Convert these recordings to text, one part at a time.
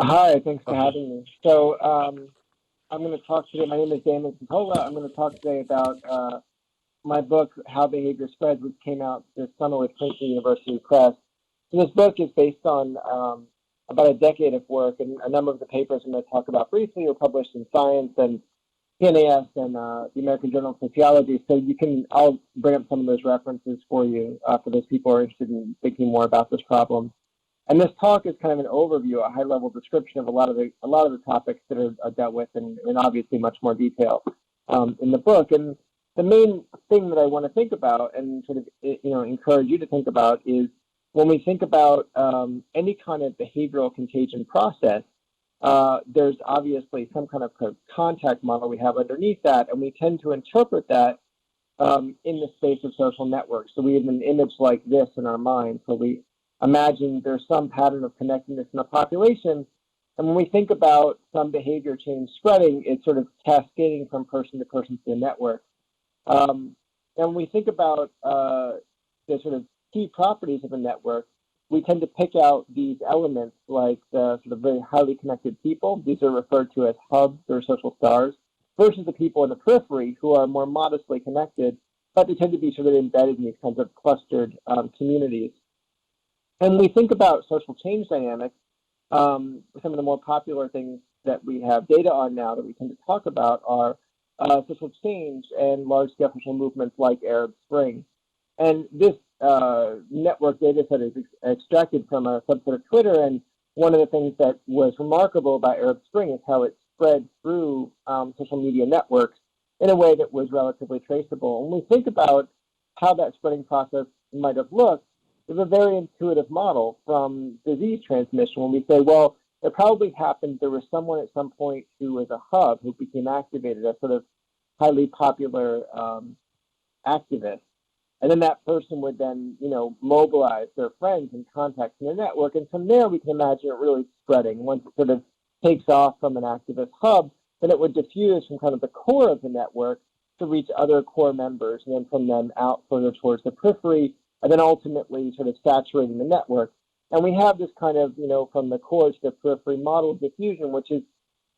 Hi, thanks for Okay. having me. I'm going to talk today. My name is Damon Centola. I'm going to talk today about my book, How Behavior Spreads, which came out this summer with Princeton University Press. So this book is based on about a decade of work, and a number of the papers I'm going to talk about briefly were published in Science and PNAS and the American Journal of Sociology. I'll bring up some of those references for you for those people who are interested in thinking more about this problem. And this talk is kind of an overview, a high-level description of a lot of the topics that are dealt with in obviously much more detail in the book. And the main thing that I want to think about and sort of encourage you to think about is when we think about any kind of behavioral contagion process, there's obviously some kind of contact model we have underneath that, and we tend to interpret that in the space of social networks. So we have an image like this in our mind. So we imagine there's some pattern of connectedness in the population. And when we think about some behavior change spreading, it's sort of cascading from person to person to the network. And when we think about the sort of key properties of a network, we tend to pick out these elements like the sort of very highly connected people. These are referred to as hubs or social stars, versus the people in the periphery who are more modestly connected, but they tend to be sort of embedded in these kinds of clustered communities. And we think about social change dynamics. Some of the more popular things that we have data on now that we tend to talk about are social change and large-scale social movements like Arab Spring. And this network data set is extracted from a subset of Twitter. And one of the things that was remarkable about Arab Spring is how it spread through social media networks in a way that was relatively traceable. When we think about how that spreading process might have looked, it's a very intuitive model from disease transmission when we say, well, it probably happened, there was someone at some point who was a hub who became activated, a sort of highly popular activist. And then that person would then, mobilize their friends and contacts in the network. And from there, we can imagine it really spreading. Once it sort of takes off from an activist hub, then it would diffuse from kind of the core of the network to reach other core members, and then from them out further towards the periphery, and then ultimately sort of saturating the network. And we have this kind of, from the core to the periphery model of diffusion, which is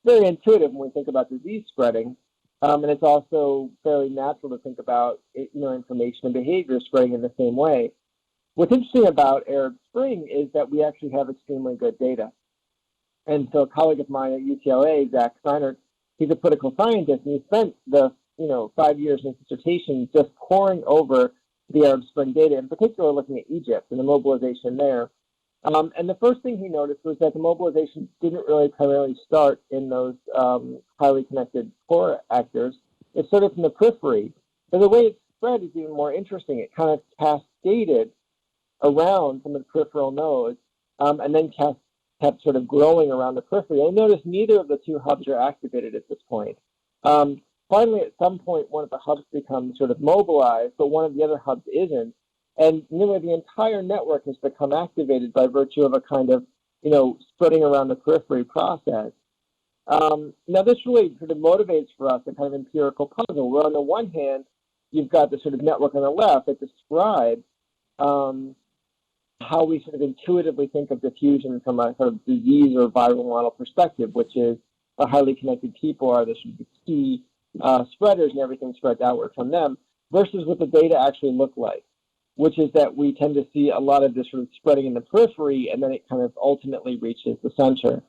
very intuitive when we think about disease spreading. And it's also fairly natural to think about information and behavior spreading in the same way. What's interesting about Arab Spring is that we actually have extremely good data. And so a colleague of mine at UCLA, Zach Steiner, he's a political scientist, and he spent the 5 years in his dissertation just poring over the Arab Spring data, in particular looking at Egypt and the mobilization there. And the first thing he noticed was that the mobilization didn't really primarily start in those highly connected core actors. It started from the periphery. But the way it spread is even more interesting. It kind of cascaded around some of the peripheral nodes, and then kept sort of growing around the periphery. I noticed neither of the two hubs are activated at this point. Finally, at some point, one of the hubs becomes sort of mobilized, but one of the other hubs isn't. And nearly the entire network has become activated by virtue of a kind of, spreading around the periphery process. Now, this really sort of motivates for us a kind of empirical puzzle, where on the one hand, you've got the sort of network on the left that describes how we sort of intuitively think of diffusion from a sort of disease or viral model perspective, which is highly connected people are the sort of key spreaders and everything spreads outward from them, versus what the data actually look like, which is that we tend to see a lot of this sort of spreading in the periphery, and then it kind of ultimately reaches the center.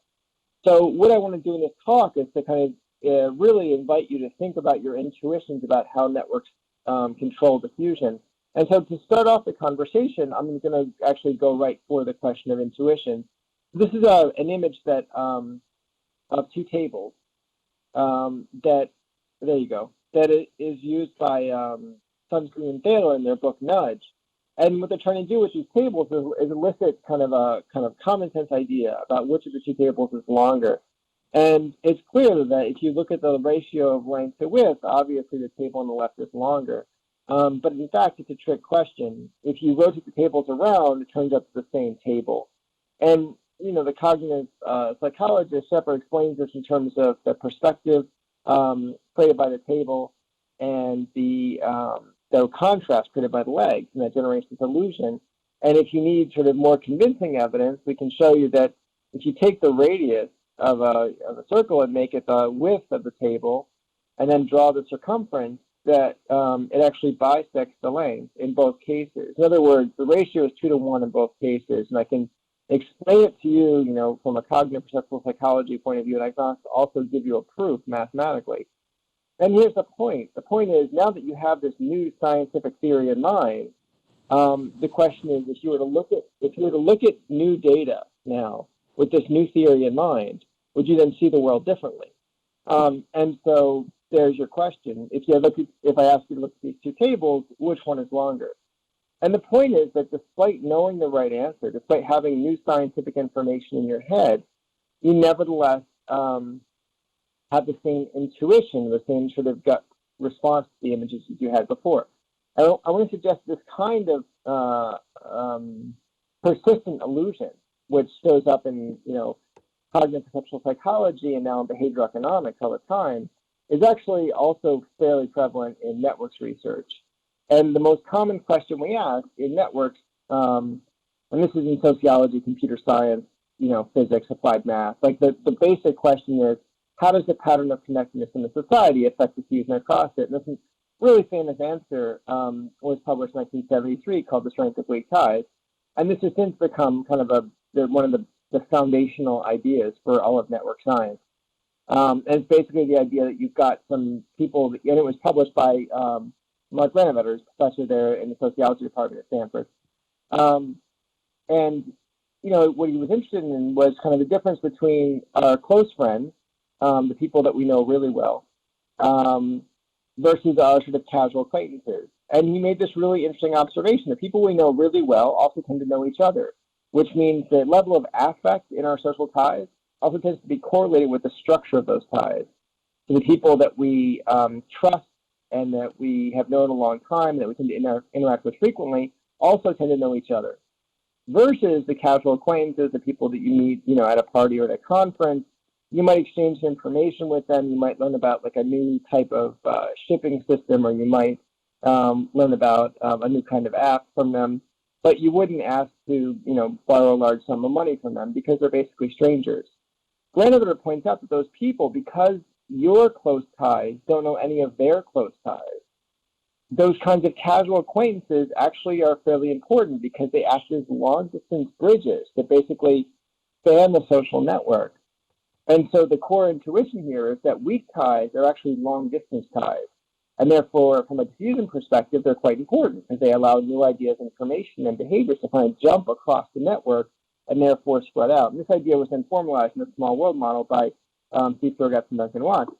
So what I want to do in this talk is to kind of really invite you to think about your intuitions about how networks control diffusion. And so to start off the conversation, I'm going to actually go right for the question of intuition. This is an image that of two tables that, there you go, that is used by Sunstein and Thaler in their book Nudge. And what they're trying to do with these tables is elicit kind of a common sense idea about which of the two tables is longer. And it's clear that if you look at the ratio of length to width, obviously the table on the left is longer. But in fact, it's a trick question. If you rotate the tables around, it turns out it's the same table. And the cognitive psychologist Shepard explains this in terms of the perspective created by the table and the contrast created by the legs, and that generates this illusion. And if you need sort of more convincing evidence, we can show you that if you take the radius of a circle and make it the width of the table, and then draw the circumference, that it actually bisects the length in both cases. In other words, the ratio is 2 to 1 in both cases, and I can explain it to you, from a cognitive perceptual psychology point of view, and I can also give you a proof mathematically. And here's the point. The point is, now that you have this new scientific theory in mind, the question is, if you were to look at new data now with this new theory in mind, would you then see the world differently? And so there's your question. If I ask you to look at these two tables, which one is longer? And the point is that despite knowing the right answer, despite having new scientific information in your head, you nevertheless have the same intuition, the same sort of gut response to the images that you had before. I want to suggest this kind of persistent illusion, which shows up in cognitive perceptual psychology and now in behavioral economics all the time, is actually also fairly prevalent in networks research. And the most common question we ask in networks, and this is in sociology, computer science, physics, applied math, like the basic question is, how does the pattern of connectedness in the society affect diffusion across it? And this is really famous answer was published in 1973 called The Strength of Weak Ties. And this has since become kind of one of the foundational ideas for all of network science. And it's basically the idea that you've got some people, and it was published by Mark Randomization, professor there in the sociology department at Stanford. And what he was interested in was kind of the difference between our close friends, the people that we know really well, versus our sort of casual acquaintances. And he made this really interesting observation. The people we know really well also tend to know each other, which means the level of affect in our social ties also tends to be correlated with the structure of those ties. So the people that we trust and that we have known a long time, and that we tend to interact with frequently, also tend to know each other. Versus the casual acquaintances, the people that you meet, at a party or at a conference, you might exchange information with them. You might learn about like a new type of shipping system, or you might learn about a new kind of app from them. But you wouldn't ask to, borrow a large sum of money from them because they're basically strangers. Granovetter points out that those people, because your close ties don't know any of their close ties, those kinds of casual acquaintances actually are fairly important because they act as long-distance bridges that basically span the social network. And so the core intuition here is that weak ties are actually long-distance ties. And therefore, from a diffusion perspective, they're quite important because they allow new ideas, information, and behaviors to kind of jump across the network and therefore spread out. And this idea was then formalized in the small world model by Steve Thurgott and Duncan Watts.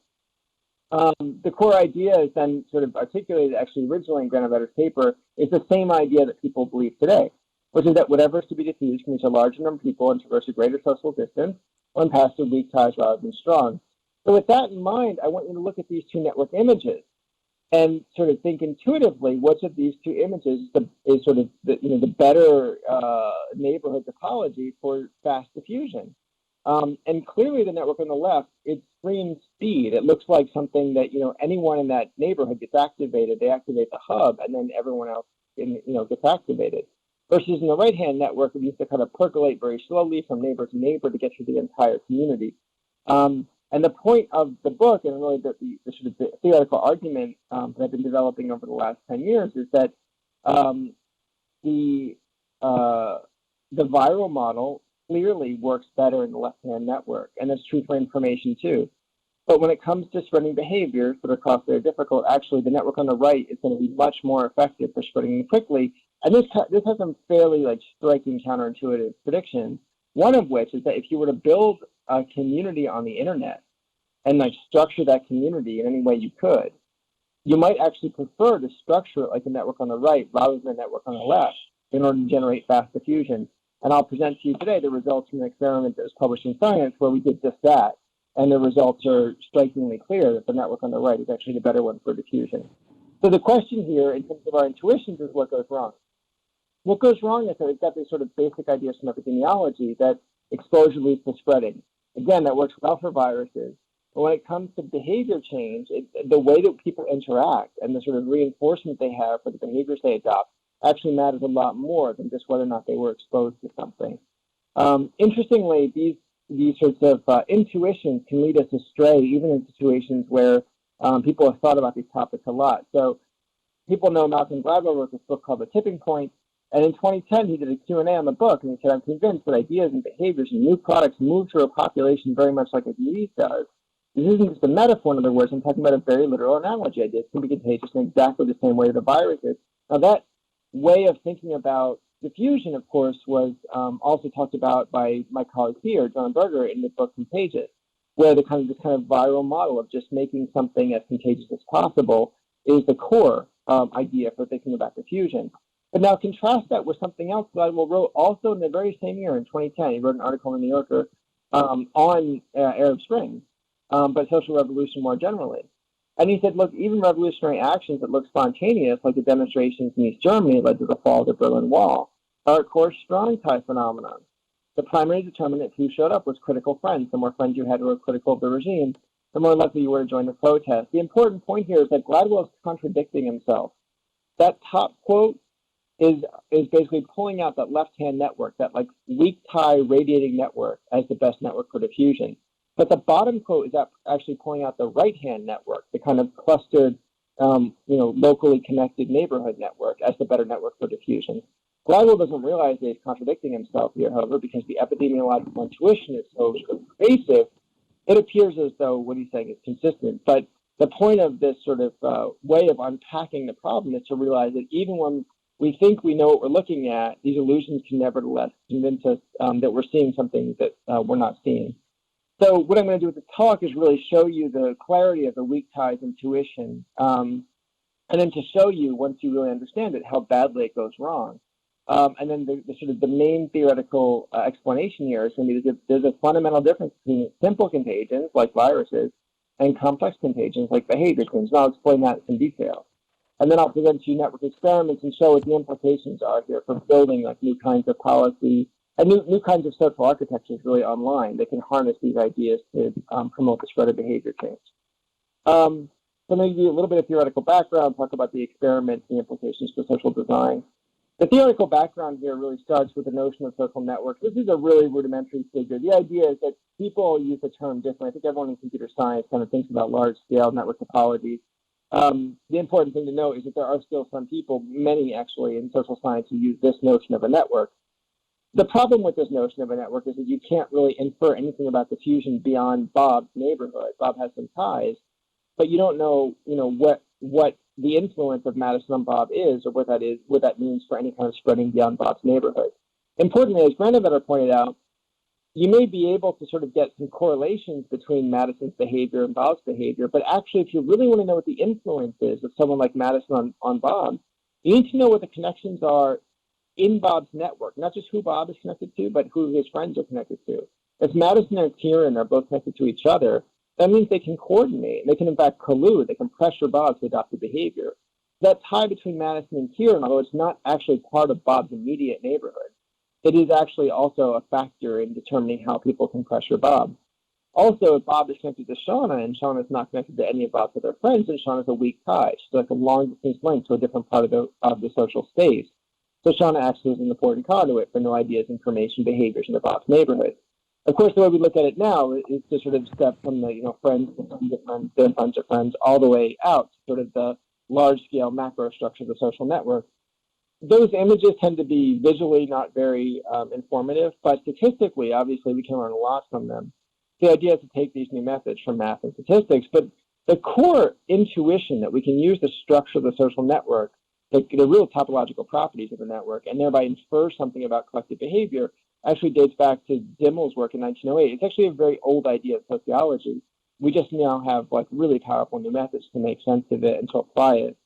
The core idea is then sort of articulated actually originally in Granovetter's paper is the same idea that people believe today, which is that whatever is to be diffused can reach a larger number of people and traverse a greater social distance when passed through weak ties rather than strong. So with that in mind, I want you to look at these two network images and sort of think intuitively which of these two images is sort of the better neighborhood topology for fast diffusion. And clearly the network on the left, it screams speed. It looks like something that, anyone in that neighborhood gets activated. They activate the hub, and then everyone else gets activated. Versus in the right-hand network, it needs to kind of percolate very slowly from neighbor to neighbor to get through the entire community. And the point of the book, and really the sort of the theoretical argument that I've been developing over the last 10 years, is that the viral model clearly works better in the left-hand network, and that's true for information too. But when it comes to spreading behavior that are across very difficult, actually the network on the right is going to be much more effective for spreading quickly. And this has some fairly striking counterintuitive predictions. One of which is that if you were to build a community on the internet and structure that community in any way you could, you might actually prefer to structure it like a network on the right rather than a network on the left in order to generate fast diffusion. And I'll present to you today the results from an experiment that was published in Science where we did just that. And the results are strikingly clear that the network on the right is actually the better one for diffusion. So the question here in terms of our intuitions is what goes wrong. What goes wrong is that we've got these sort of basic ideas from epidemiology that exposure leads to spreading. Again, that works well for viruses. But when it comes to behavior change, the way that people interact and the sort of reinforcement they have for the behaviors they adopt actually matters a lot more than just whether or not they were exposed to something. Interestingly, these these sorts of intuitions can lead us astray, even in situations where people have thought about these topics a lot. So people know Malcolm Gladwell wrote this book called The Tipping Point, and in 2010 he did a Q&A on the book, and he said, I'm convinced that ideas and behaviors and new products move through a population very much like a disease does. This isn't just a metaphor, in other words, I'm talking about a very literal analogy. Ideas can be contagious in exactly the same way the virus is. Now that way of thinking about diffusion, of course, was also talked about by my colleague here, John Berger, in the book Contagions, where this kind of viral model of just making something as contagious as possible is the core idea for thinking about diffusion. But now contrast that with something else Gladwell wrote also in the very same year, in 2010. He wrote an article in the New Yorker on Arab Spring, but social revolution more generally. And he said, look, even revolutionary actions that look spontaneous, like the demonstrations in East Germany led to the fall of the Berlin Wall, are, of course, strong tie phenomenon. The primary determinant of who showed up was critical friends. The more friends you had who were critical of the regime, the more likely you were to join the protest. The important point here is that Gladwell is contradicting himself. That top quote is basically pulling out that left-hand network, that like weak tie radiating network as the best network for diffusion. But the bottom quote is actually pulling out the right-hand network, the kind of clustered, locally connected neighborhood network as the better network for diffusion. Gladwell doesn't realize that he's contradicting himself here, however, because the epidemiological intuition is so pervasive, it appears as though what he's saying is consistent. But the point of this sort of way of unpacking the problem is to realize that even when we think we know what we're looking at, these illusions can nevertheless convince us that we're seeing something that we're not seeing. So what I'm going to do with the talk is really show you the clarity of the weak ties intuition, and then to show you, once you really understand it, how badly it goes wrong. And then the sort of the main theoretical explanation here is going to be that there's a fundamental difference between simple contagions, like viruses, and complex contagions, like behavior change. And I'll explain that in detail. And then I'll present you network experiments and show what the implications are here for building like new kinds of policy and new kinds of social architectures really online that can harness these ideas to promote the spread of behavior change. So I'm going to give you a little bit of theoretical background, talk about the experiments, the implications for social design. The theoretical background here really starts with the notion of social networks. This is a really rudimentary figure. The idea is that people use the term differently. I think everyone in computer science kind of thinks about large-scale network topologies. The important thing to note is that there are still some people, many actually, in social science who use this notion of a network. The problem with this notion of a network is that you can't really infer anything about diffusion beyond Bob's neighborhood. Bob has some ties, but you don't know, what the influence of Madison on Bob is, or what that means for any kind of spreading beyond Bob's neighborhood. Importantly, as Randomization pointed out, you may be able to sort of get some correlations between Madison's behavior and Bob's behavior, but actually, if you really want to know what the influence is of someone like Madison on Bob, you need to know what the connections are in Bob's network, not just who Bob is connected to, but who his friends are connected to. If Madison and Kieran are both connected to each other, that means they can coordinate. They can, in fact, collude. They can pressure Bob to adopt a behavior. That tie between Madison and Kieran, although it's not actually part of Bob's immediate neighborhood, it is actually also a factor in determining how people can pressure Bob. Also, if Bob is connected to Shauna and Shauna is not connected to any of Bob's other friends, then Shauna's a weak tie. She's like a long-distance link to a different part of the social space. So Shauna acts as an important conduit for new ideas, information, behaviors into Bob's neighborhood. Of course, the way we look at it now is to sort of step from the friends to friends of friends, then friends of friends, all the way out to sort of the large-scale macro structure of the social network. Those images tend to be visually not very informative, but statistically, obviously, we can learn a lot from them. The idea is to take these new methods from math and statistics, but the core intuition that we can use the structure of the social network, the real topological properties of the network, and thereby infer something about collective behavior, actually dates back to Dimmel's work in 1908. It's actually a very old idea of sociology. We just now have like really powerful new methods to make sense of it and to apply it.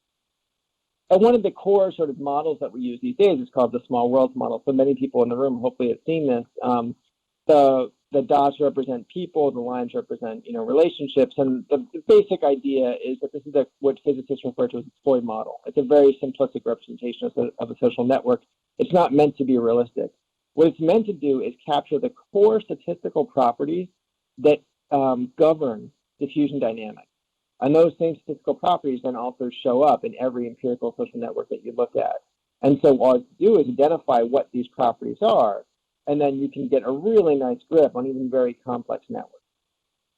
And one of the core sort of models that we use these days is called the small worlds model. So many people in the room hopefully have seen this. The dots represent people, the lines represent relationships, and the basic idea is that this is what physicists refer to as a Floyd model. It's a very simplistic representation of a social network. It's not meant to be realistic. What it's meant to do is capture the core statistical properties that govern diffusion dynamics. And those same statistical properties then also show up in every empirical social network that you look at. And so all you do is identify what these properties are, and then you can get a really nice grip on even very complex networks.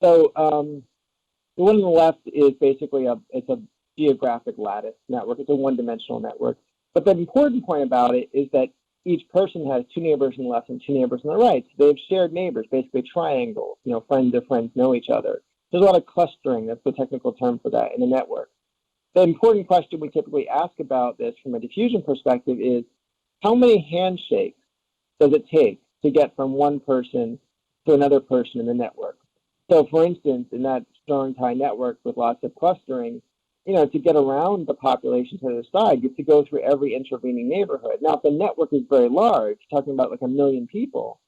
So the one on the left is basically it's a geographic lattice network. It's a one-dimensional network. But the important point about it is that each person has two neighbors on the left and two neighbors on the right. So they have shared neighbors, basically triangles. Friends of friends know each other. There's a lot of clustering. That's the technical term for that in a network. The important question we typically ask about this from a diffusion perspective is, how many handshakes does it take to get from one person to another person in the network? So, for instance, in that strong tie network with lots of clustering, to get around the population to the other side, you have to go through every intervening neighborhood. Now, if the network is very large, talking about like 1 million people,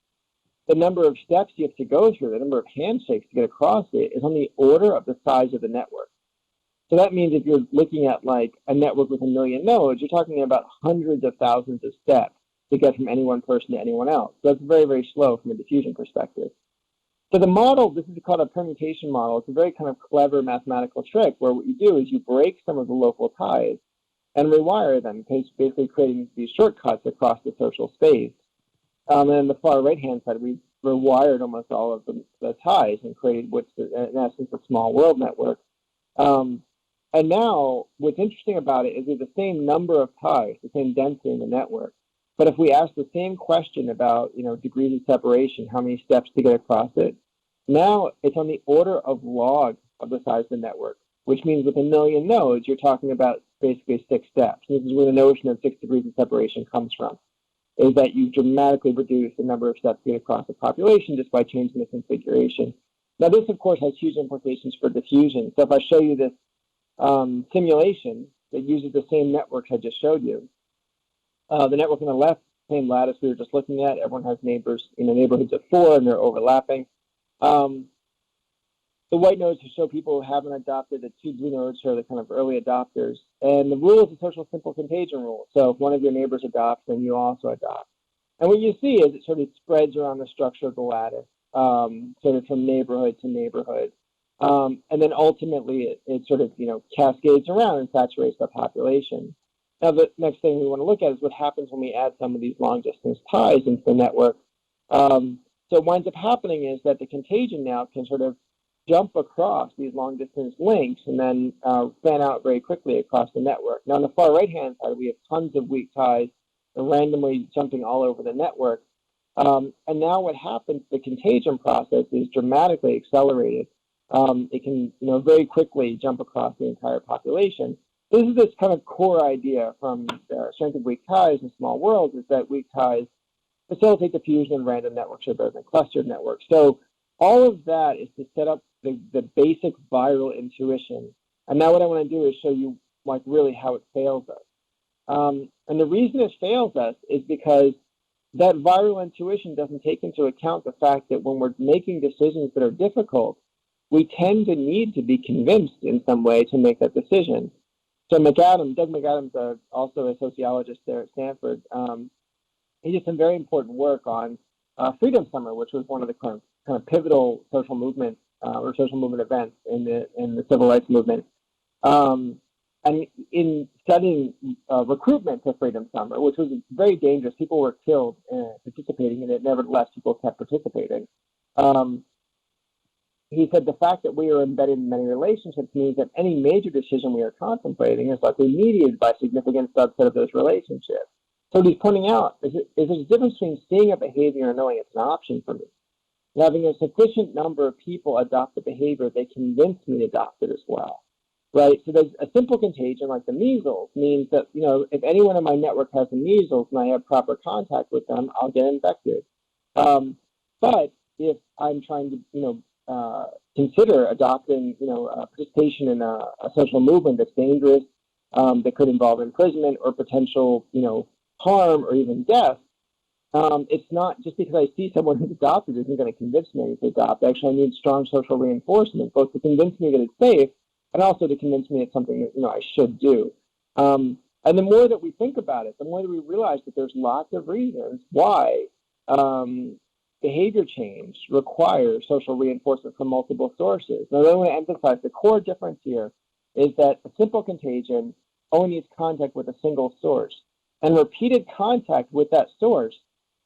the number of steps you have to go through, the number of handshakes to get across it, is on the order of the size of the network. So that means if you're looking at like a network with 1 million nodes, you're talking about hundreds of thousands of steps to get from any one person to anyone else. So that's very, very slow from a diffusion perspective. So the model, this is called a permutation model. It's a very kind of clever mathematical trick where what you do is you break some of the local ties and rewire them, basically creating these shortcuts across the social space. And on the far right-hand side, we rewired almost all of the ties and created what's, in essence, a small world network. And now, what's interesting about it is we have the same number of ties, the same density in the network. But if we ask the same question about, degrees of separation, how many steps to get across it, now it's on the order of log of the size of the network, which means with 1 million nodes, you're talking about basically 6 steps. This is where the notion of 6 degrees of separation comes from, is that you dramatically reduce the number of steps to get across the population just by changing the configuration. Now, this, of course, has huge implications for diffusion. So if I show you this simulation that uses the same networks I just showed you, the network on the left, same lattice we were just looking at. Everyone has neighbors, neighborhoods of 4, and they're overlapping. The white nodes show people who haven't adopted. The 2 blue nodes show the kind of early adopters. And the rule is a social simple contagion rule. So if one of your neighbors adopts, then you also adopt. And what you see is it sort of spreads around the structure of the lattice, sort of from neighborhood to neighborhood. And then ultimately it sort of, cascades around and saturates the population. Now, the next thing we want to look at is what happens when we add some of these long-distance ties into the network. So what winds up happening is that the contagion now can sort of jump across these long-distance links and then fan out very quickly across the network. Now, on the far right-hand side, we have tons of weak ties randomly jumping all over the network. And now what happens, the contagion process is dramatically accelerated. It can, very quickly jump across the entire population. This is this kind of core idea from strength of weak ties in small worlds, is that weak ties facilitate diffusion in random networks rather than clustered networks. So all of that is to set up the basic viral intuition. And now what I want to do is show you like really how it fails us. And the reason it fails us is because that viral intuition doesn't take into account the fact that when we're making decisions that are difficult, we tend to need to be convinced in some way to make that decision. So Doug McAdams, also a sociologist there at Stanford, he did some very important work on Freedom Summer, which was one of the kind of pivotal social movement or social movement events in the civil rights movement. And in studying recruitment to Freedom Summer, which was very dangerous, people were killed participating in it. Nevertheless, people kept participating. He said the fact that we are embedded in many relationships means that any major decision we are contemplating is likely mediated by a significant subset of those relationships. So what he's pointing out is there's a difference between seeing a behavior and knowing it's an option for me. And having a sufficient number of people adopt the behavior, they convince me to adopt it as well, right? So there's a simple contagion like the measles means that, if anyone in my network has the measles and I have proper contact with them, I'll get infected. But if I'm trying to, consider adopting, participation in a social movement that's dangerous, that could involve imprisonment or potential, harm or even death, it's not just because I see someone who's adopted isn't going to convince me to adopt. Actually, I need strong social reinforcement, both to convince me that it's safe and also to convince me it's something that, I should do. And the more that we think about it, the more that we realize that there's lots of reasons why behavior change requires social reinforcement from multiple sources. Now, I want to emphasize the core difference here is that a simple contagion only needs contact with a single source. And repeated contact with that source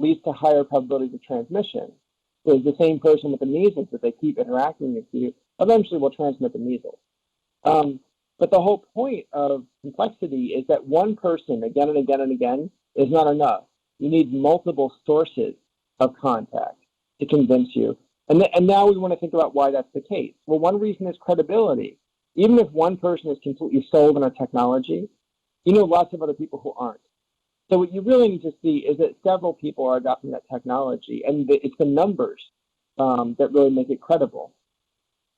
leads to higher probabilities of transmission. So the same person with the measles, if they keep interacting with you, eventually will transmit the measles. But the whole point of complexity is that one person again and again and again is not enough. You need multiple sources of contact to convince you. And now we want to think about why that's the case. Well, one reason is credibility. Even if one person is completely sold on a technology, you know lots of other people who aren't. So what you really need to see is that several people are adopting that technology, and it's the numbers that really make it credible.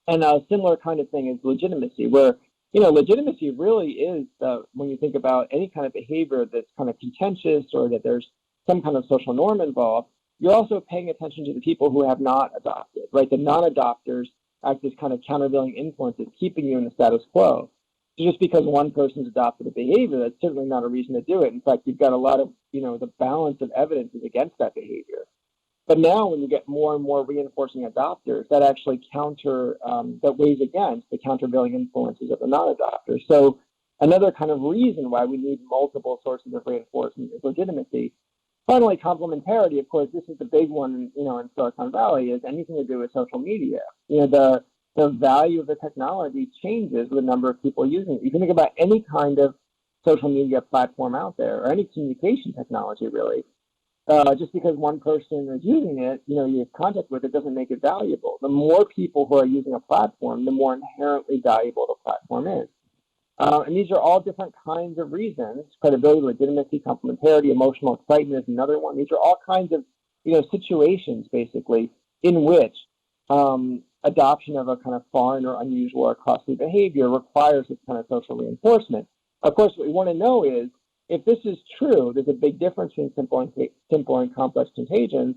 And a similar kind of thing is legitimacy, where legitimacy really is, when you think about any kind of behavior that's kind of contentious or that there's some kind of social norm involved, you're also paying attention to the people who have not adopted, right? The non-adopters act as kind of countervailing influences, keeping you in the status quo. So just because one person's adopted a behavior, that's certainly not a reason to do it. In fact, you've got a lot of, the balance of evidence is against that behavior. But now when you get more and more reinforcing adopters, that actually that weighs against the countervailing influences of the non-adopters. So another kind of reason why we need multiple sources of reinforcement is legitimacy. Finally, complementarity, of course, this is the big one, in Silicon Valley, is anything to do with social media. The value of the technology changes with the number of people using it. You can think about any kind of social media platform out there, or any communication technology, really. Just because one person is using it, you have contact with it, doesn't make it valuable. The more people who are using a platform, the more inherently valuable the platform is. And these are all different kinds of reasons: credibility, legitimacy, complementarity, emotional excitement is another one. These are all kinds of, situations, basically, in which adoption of a kind of foreign or unusual or costly behavior requires this kind of social reinforcement. Of course, what we want to know is, if this is true, there's a big difference between simple and complex contagions.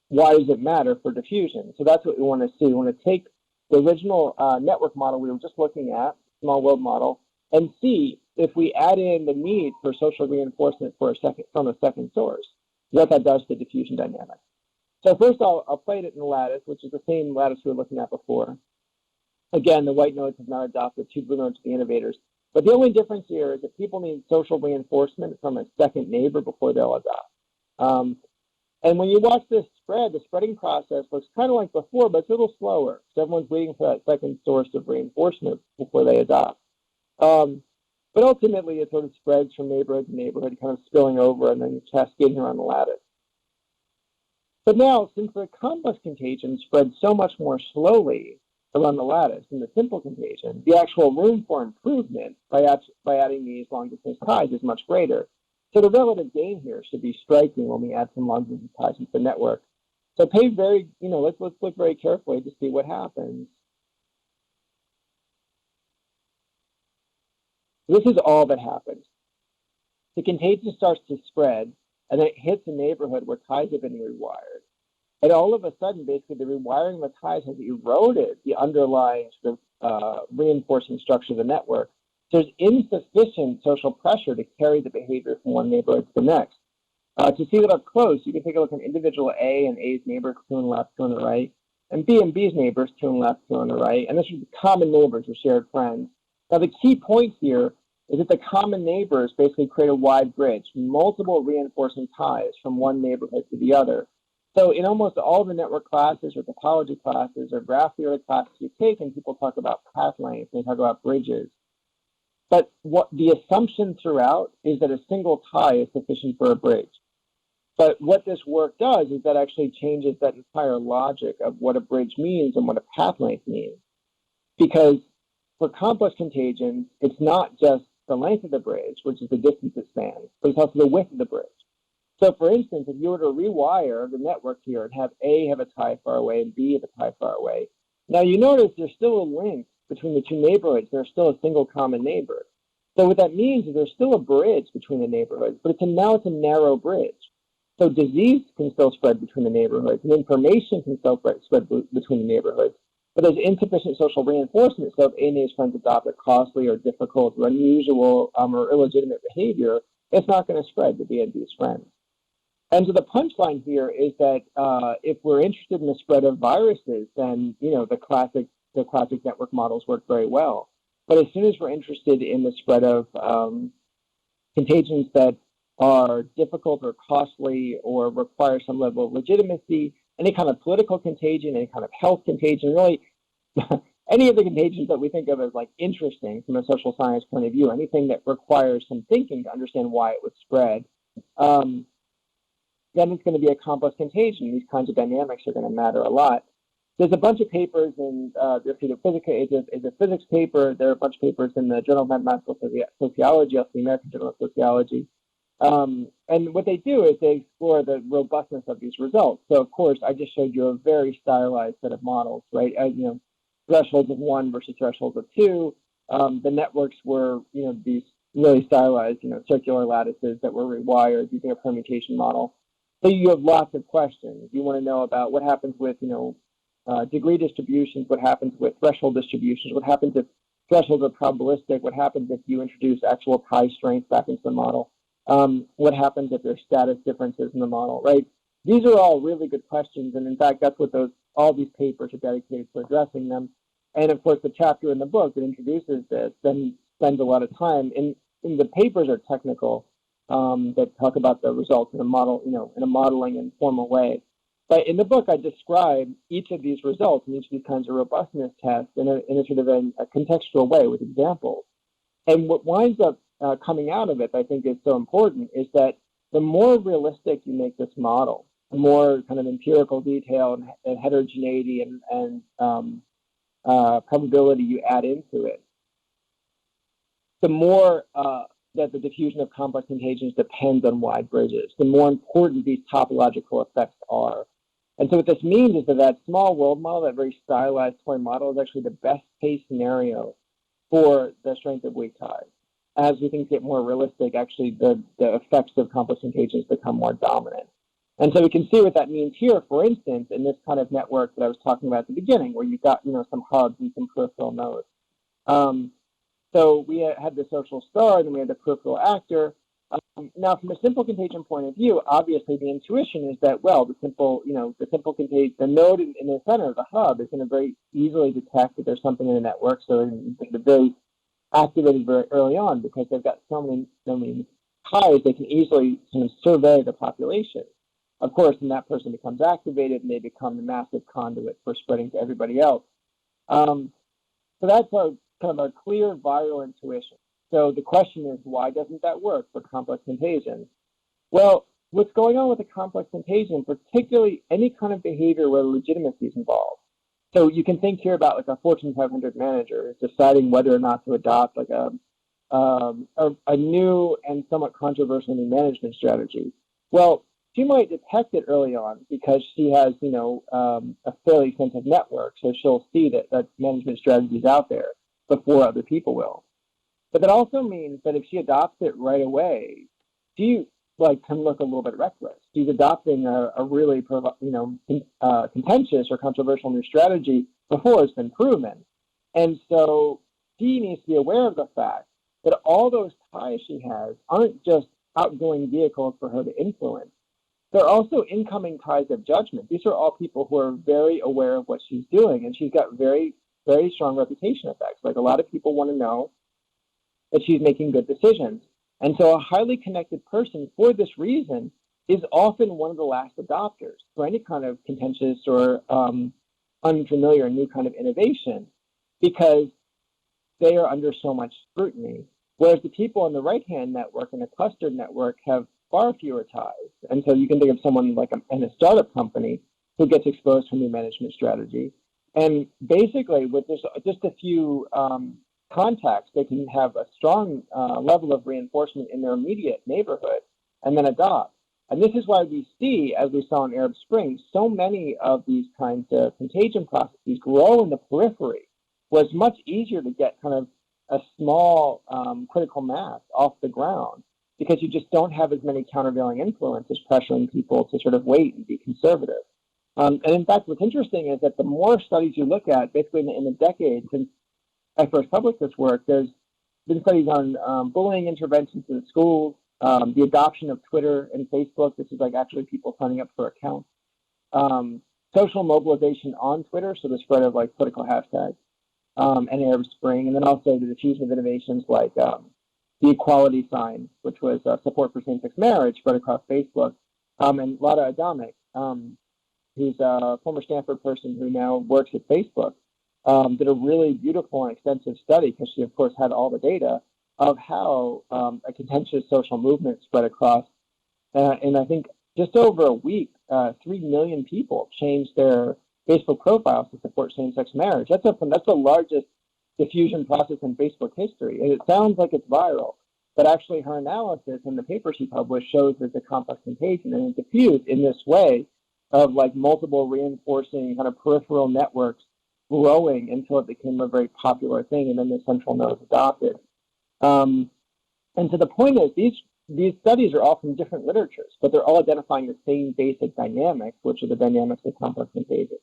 Why does it matter for diffusion? So that's what we want to see. We want to take the original network model we were just looking at, small world model, and see if we add in the need for social reinforcement from a second source, what that does to diffusion dynamics. So first I'll plate it in the lattice, which is the same lattice we were looking at before. Again, the white nodes have not adopted, 2 blue nodes are the innovators. But the only difference here is that people need social reinforcement from a second neighbor before they'll adopt. And when you watch this spread, the spreading process looks kind of like before, but it's a little slower. So everyone's waiting for that second source of reinforcement before they adopt. But ultimately, it sort of spreads from neighborhood to neighborhood, kind of spilling over and then cascading around the lattice. But now, since the complex contagion spreads so much more slowly around the lattice than the simple contagion, the actual room for improvement by adding these long-distance ties is much greater. So the relative gain here should be striking when we add some long-distance ties into the network. So let's look very carefully to see what happens. This is all that happens. The contagion starts to spread, and then it hits a neighborhood where ties have been rewired. And all of a sudden, basically, the rewiring of the ties has eroded the underlying sort of reinforcing structure of the network. So there's insufficient social pressure to carry the behavior from one neighborhood to the next. To see that up close, you can take a look at individual A and A's neighbors, 2 on the left, 2 on the right, and B and B's neighbors, 2 on the left, 2 on the right. And this is common neighbors or shared friends. Now, the key point here is that the common neighbors basically create a wide bridge, multiple reinforcing ties from one neighborhood to the other. So in almost all the network classes or topology classes or graph theory classes you've taken, people talk about path length, they talk about bridges. But what the assumption throughout is that a single tie is sufficient for a bridge. But what this work does is that actually changes that entire logic of what a bridge means and what a path length means. Because for complex contagions, it's not just the length of the bridge, which is the distance it spans, but it's also the width of the bridge. So for instance, if you were to rewire the network here and have A have a tie far away and B have a tie far away, now you notice there's still a link between the two neighborhoods. There's still a single common neighbor. So what that means is there's still a bridge between the neighborhoods, but now it's a narrow bridge. So disease can still spread between the neighborhoods, and information can still spread between the neighborhoods. But there's insufficient social reinforcement. So if A and A's friends adopt a costly or difficult or unusual or illegitimate behavior, it's not going to spread to B and B's friends. And so the punchline here is that if we're interested in the spread of viruses, then the classic network models work very well. But as soon as we're interested in the spread of contagions that are difficult or costly or require some level of legitimacy, any kind of political contagion, any kind of health contagion, really any of the contagions that we think of as like interesting from a social science point of view, anything that requires some thinking to understand why it would spread, then it's going to be a complex contagion. These kinds of dynamics are going to matter a lot. There's a bunch of papers in the physics paper. There are a bunch of papers in the Journal of Mathematical Sociology, also the American Journal of Sociology. And what they do is they explore the robustness of these results. So, of course, I just showed you a very stylized set of models, right? Thresholds of 1 versus thresholds of 2. The networks were, these really stylized, circular lattices that were rewired using a permutation model. So you have lots of questions. You want to know about what happens with, degree distributions, what happens with threshold distributions, what happens if thresholds are probabilistic, what happens if you introduce actual pi strength back into the model, what happens if there's status differences in the model, right? These are all really good questions, and in fact, that's what all these papers are dedicated to addressing them. And of course, the chapter in the book that introduces this then spends a lot of time in the papers are technical that talk about the results in a model, in a modeling and formal way. But in the book, I describe each of these results and each of these kinds of robustness tests in a sort of a contextual way with examples. And what winds up coming out of it, I think, is so important, is that the more realistic you make this model, the more kind of empirical detail and heterogeneity and probability you add into it, the more that the diffusion of complex contagions depends on wide bridges, the more important these topological effects are. And so what this means is that small world model, that very stylized toy model, is actually the best case scenario for the strength of weak ties. As we things get more realistic, actually the effects of complex contagions become more dominant. And so we can see what that means here, for instance, in this kind of network that I was talking about at the beginning, where you've got, some hubs and some peripheral nodes. So we had the social star, and then we had the peripheral actor. Now, from a simple contagion point of view, obviously the intuition is that, well, the node in the center, the hub, is going to very easily detect that there's something in the network, so they're very activated very early on because they've got so many ties, they can easily kind of survey the population. Of course, when that person becomes activated, and they become the massive conduit for spreading to everybody else. So that's kind of our clear viral intuition. So the question is, why doesn't that work for complex contagions? Well, what's going on with a complex contagion, particularly any kind of behavior where legitimacy is involved? So you can think here about like a Fortune 500 manager deciding whether or not to adopt like a new and somewhat controversial new management strategy. Well, she might detect it early on because she has, a fairly extensive network, so she'll see that management strategy is out there before other people will. But that also means that if she adopts it right away, she can look a little bit reckless. She's adopting a really contentious or controversial new strategy before it's been proven. And so she needs to be aware of the fact that all those ties she has aren't just outgoing vehicles for her to influence. They're also incoming ties of judgment. These are all people who are very aware of what she's doing, and she's got very, very strong reputation effects. Like, a lot of people want to know that she's making good decisions. And so a highly connected person, for this reason, is often one of the last adopters for any kind of contentious or unfamiliar new kind of innovation, because they are under so much scrutiny. Whereas the people in the right-hand network and the clustered network have far fewer ties. And so you can think of someone like in a startup company who gets exposed to a new management strategy. And basically, with just a few contacts, they can have a strong level of reinforcement in their immediate neighborhood and then adopt. And this is why we see, as we saw in Arab Spring, so many of these kinds of contagion processes grow in the periphery, where it's much easier to get kind of a small critical mass off the ground, because you just don't have as many countervailing influences pressuring people to sort of wait and be conservative. And in fact, what's interesting is that the more studies you look at, basically in the decade since I first published this work, there's been studies on bullying interventions in schools, the adoption of Twitter and Facebook. This is like actually people signing up for accounts. Social mobilization on Twitter, so the spread of political hashtags, and Arab Spring, and then also the diffusion of innovations like the equality sign, which was support for same-sex marriage, spread across Facebook. And Lada Adamek, who's a former Stanford person who now works at Facebook, did a really beautiful and extensive study, because she, of course, had all the data of how a contentious social movement spread across. And I think just over a week, 3 million people changed their Facebook profiles to support same-sex marriage. That's the largest diffusion process in Facebook history. And it sounds like it's viral, but actually her analysis in the paper she published shows there's a complex contagion, and it diffused in this way of like multiple reinforcing kind of peripheral networks growing until it became a very popular thing, and then the central node adopted. And so the point is, these studies are all from different literatures, but they're all identifying the same basic dynamics, which are the dynamics of complex contagion.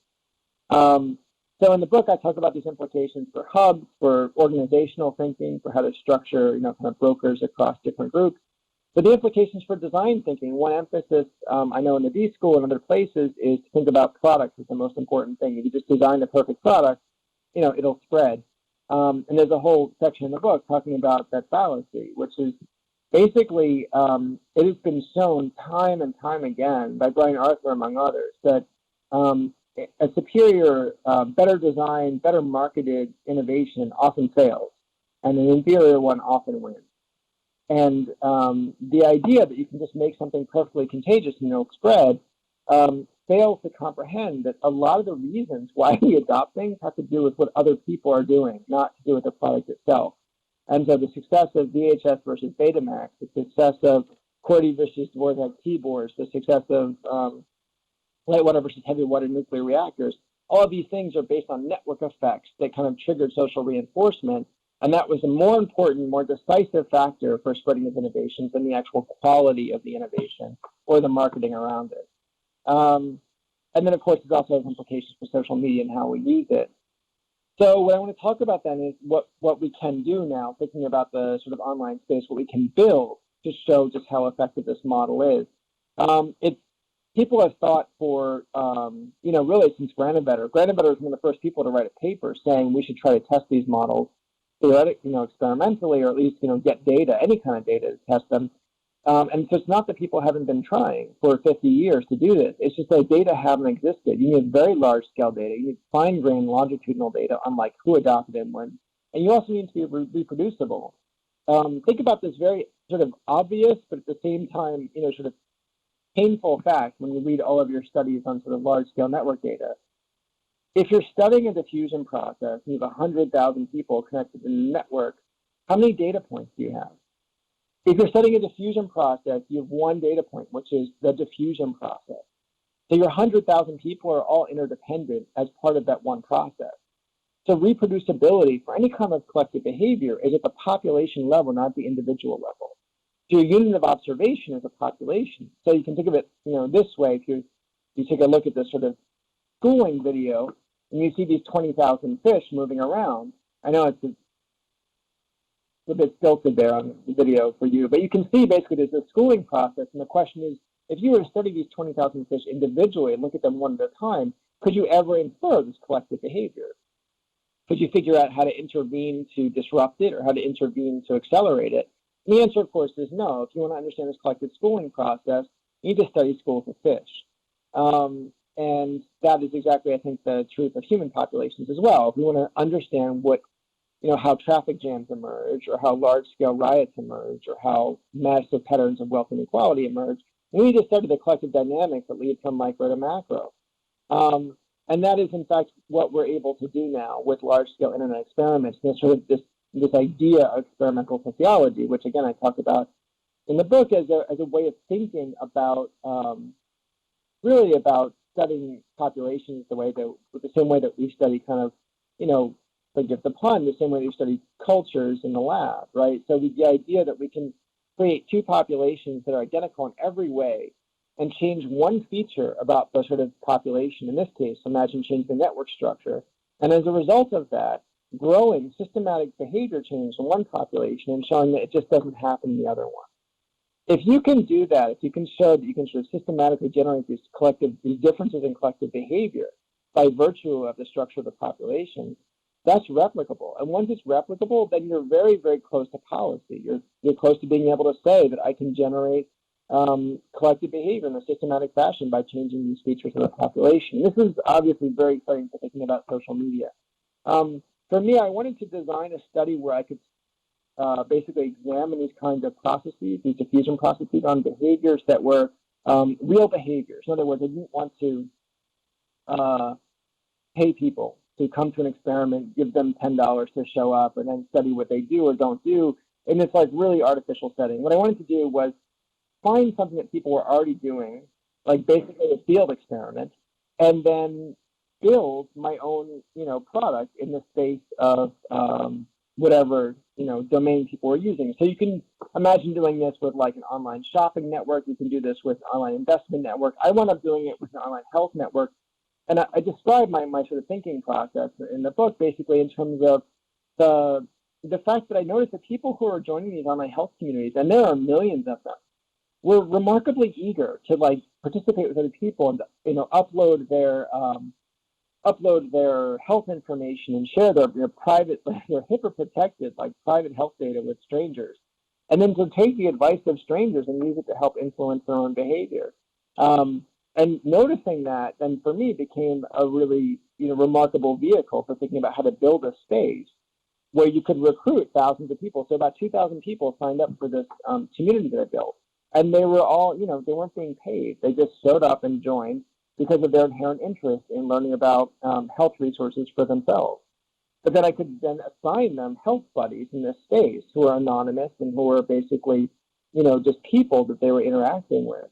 So in the book, I talk about these implications for hubs, for organizational thinking, for how to structure, kind of brokers across different groups. But the implications for design thinking, one emphasis I know in the D School and other places is to think about products as the most important thing. If you just design the perfect product, it'll spread. And there's a whole section in the book talking about that fallacy, which is basically, it has been shown time and time again by Brian Arthur, among others, that a superior, better designed, better marketed innovation often fails, and an inferior one often wins. And the idea that you can just make something perfectly contagious and it'll spread fails to comprehend that a lot of the reasons why we adopt things have to do with what other people are doing, not to do with the product itself. And so the success of VHS versus Betamax, the success of QWERTY versus Dvorak keyboards, the success of light water versus heavy water nuclear reactors, all of these things are based on network effects that kind of triggered social reinforcement. And that was a more important, more decisive factor for spreading of innovations than the actual quality of the innovation or the marketing around it. And then, of course, it also has implications for social media and how we use it. So what I want to talk about then is what we can do now, thinking about the sort of online space, what we can build to show just how effective this model is. People have thought for, really since Granovetter. Granovetter was one of the first people to write a paper saying we should try to test these models theoretically, experimentally, or at least, get data, any kind of data to test them. And so it's not that people haven't been trying for 50 years to do this. It's just that data haven't existed. You need very large-scale data. You need fine-grained longitudinal data on like who adopted and when. And you also need to be reproducible. Think about this very sort of obvious, but at the same time, sort of painful fact when you read all of your studies on sort of large-scale network data. If you're studying a diffusion process and you have 100,000 people connected in a network, how many data points do you have? If you're studying a diffusion process, you have one data point, which is the diffusion process. So your 100,000 people are all interdependent as part of that one process. So reproducibility for any kind of collective behavior is at the population level, not the individual level. So your unit of observation is a population. So you can think of it, this way. If you take a look at this sort of schooling video and you see these 20,000 fish moving around, I know it's a bit stilted there on the video for you, but you can see basically there's a schooling process, and the question is, if you were to study these 20,000 fish individually and look at them one at a time, could you ever infer this collective behavior? Could you figure out how to intervene to disrupt it or how to intervene to accelerate it? And the answer, of course, is no. If you want to understand this collective schooling process, you need to study schools of fish. And that is exactly, I think, the truth of human populations as well. If we want to understand how traffic jams emerge, or how large-scale riots emerge, or how massive patterns of wealth inequality emerge, we need to study the collective dynamics that lead from micro to macro. And that is, in fact, what we're able to do now with large-scale internet experiments. There's sort of this idea of experimental sociology, which, again, I talk about in the book as a way of thinking about, really about studying populations the same way that we study kind of, forgive the pun, the same way we study cultures in the lab, right? So the idea that we can create two populations that are identical in every way and change one feature about the sort of population, in this case, imagine change the network structure. And as a result of that, growing systematic behavior change in one population and showing that it just doesn't happen in the other one. If you can do that, if you can show that you can sort of systematically generate these differences in collective behavior by virtue of the structure of the population, that's replicable. And once it's replicable, then you're very, very close to policy. You're close to being able to say that I can generate collective behavior in a systematic fashion by changing these features of the population. This is obviously very exciting for thinking about social media. For me, I wanted to design a study where I could basically examine these kinds of processes, these diffusion processes on behaviors that were real behaviors. In other words, I didn't want to pay people to come to an experiment, give them $10 to show up, and then study what they do or don't do in this like really artificial setting. What I wanted to do was find something that people were already doing, like basically a field experiment, and then build my own, product in the space of whatever, domain people were using. So you can imagine doing this with like an online shopping network. You can do this with an online investment network. I wound up doing it with an online health network. And I describe my sort of thinking process in the book, basically in terms of the fact that I noticed that people who are joining these online health communities, and there are millions of them, were remarkably eager to like participate with other people and upload their health information and share their private, their HIPAA protected like private health data with strangers, and then to take the advice of strangers and use it to help influence their own behavior. And noticing that, then for me, became a really remarkable vehicle for thinking about how to build a space where you could recruit thousands of people. So about 2,000 people signed up for this community that I built. And they were all, they weren't being paid. They just showed up and joined because of their inherent interest in learning about health resources for themselves. But then I could then assign them health buddies in this space who are anonymous and who are basically, just people that they were interacting with.